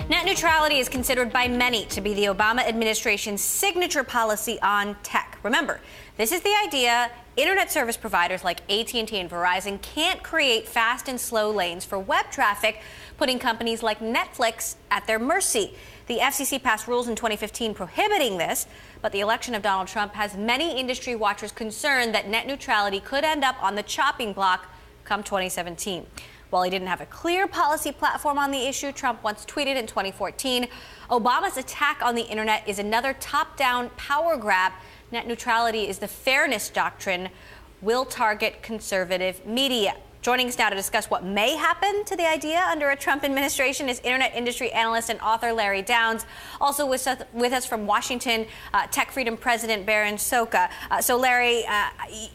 Net neutrality is considered by many to be the Obama administration's signature policy on tech. Remember, this is the idea internet service providers like AT&T and Verizon can't create fast and slow lanes for web traffic, putting companies like Netflix at their mercy. The FCC passed rules in 2015 prohibiting this, but the election of Donald Trump has many industry watchers concerned that net neutrality could end up on the chopping block come 2017. While he didn't have a clear policy platform on the issue, Trump once tweeted in 2014, Obama's attack on the internet is another top-down power grab. Net neutrality is the fairness doctrine, will target conservative media. Joining us now to discuss what may happen to the idea under a Trump administration is internet industry analyst and author Larry Downs. Also with us from Washington, Tech Freedom President Baron Soka. So Larry,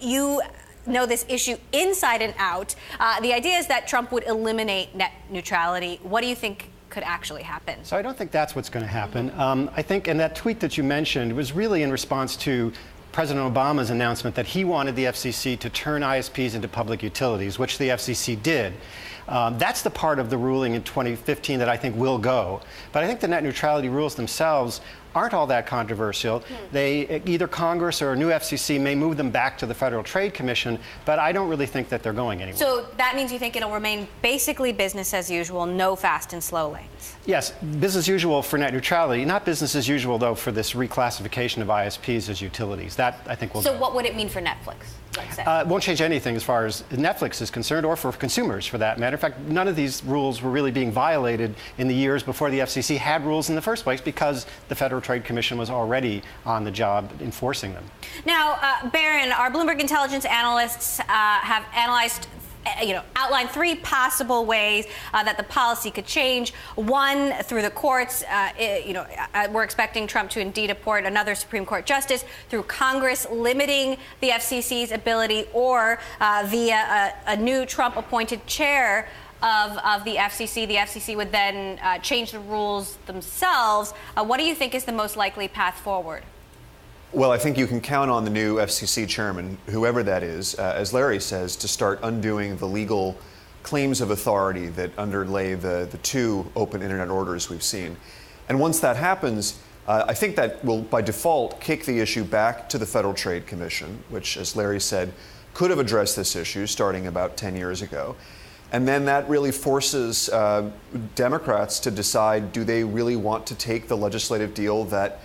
you know this issue inside and out. The idea is that Trump would eliminate net neutrality. What do you think could actually happen? So I don't think that's what's going to happen. I think, and that tweet that you mentioned was really in response to President Obama's announcement that he wanted the FCC to turn ISPs into public utilities, which the FCC did. That's the part of the ruling in 2015 that I think will go. But I think the net neutrality rules themselves aren't all that controversial. They, either Congress or a new FCC may move them back to the Federal Trade Commission, but I don't really think that they're going anywhere. So that means you think it'll remain basically business as usual, no fast and slow lanes? Yes, business as usual for net neutrality, not business as usual, though, for this reclassification of ISPs as utilities. That, I think, will So go. What would it mean for Netflix? It won't change anything as far as Netflix is concerned, or for consumers, for that matter. In fact, none of these rules were really being violated in the years before the FCC had rules in the first place, because the Federal Trade Commission was already on the job enforcing them. Now, Baron, our Bloomberg intelligence analysts have analyzed, outlined three possible ways that the policy could change. One, through the courts. We're expecting Trump to indeed appoint another Supreme Court justice, through Congress limiting the FCC's ability, or via a new Trump-appointed chair of the FCC. The FCC would then change the rules themselves. What do you think is the most likely path forward? Well, I think you can count on the new FCC chairman, whoever that is, as Larry says, to start undoing the legal claims of authority that underlay the two open internet orders we've seen. And once that happens, I think that will, by default, kick the issue back to the Federal Trade Commission, which, as Larry said, could have addressed this issue starting about 10 years ago. And then that really forces Democrats to decide, do they really want to take the legislative deal that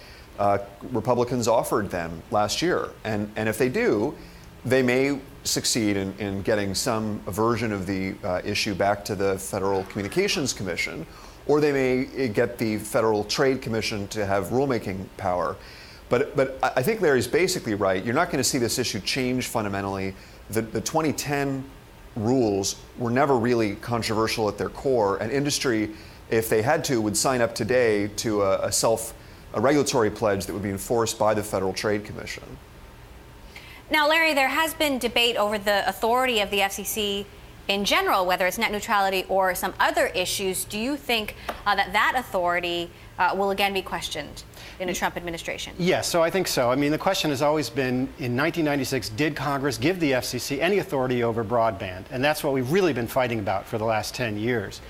Republicans offered them last year? And if they do, they may succeed in getting some version of the issue back to the Federal Communications Commission, or they may get the Federal Trade Commission to have rulemaking power. But I think Larry's basically right. You're not going to see this issue change fundamentally. The 2010 rules were never really controversial at their core, and industry, if they had to, would sign up today to a regulatory pledge that would be enforced by the Federal Trade Commission. Now, Larry, there has been debate over the authority of the FCC in general, whether it's net neutrality or some other issues. Do you think that authority will again be questioned in a Trump administration? Yes, so I think so. I mean, the question has always been, in 1996, did Congress give the FCC any authority over broadband? And that's what we've really been fighting about for the last 10 years.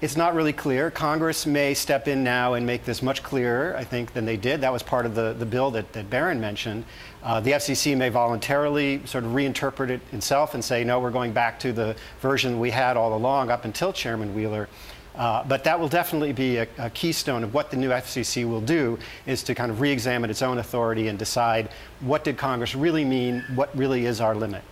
It's not really clear. Congress may step in now and make this much clearer, I think, than they did. That was part of the bill that Baron mentioned. The FCC may voluntarily sort of reinterpret it itself and say, no, we're going back to the version we had all along up until Chairman Wheeler. But that will definitely be a keystone of what the new FCC will do, is to kind of re-examine its own authority and decide, what did Congress really mean, what really is our limit.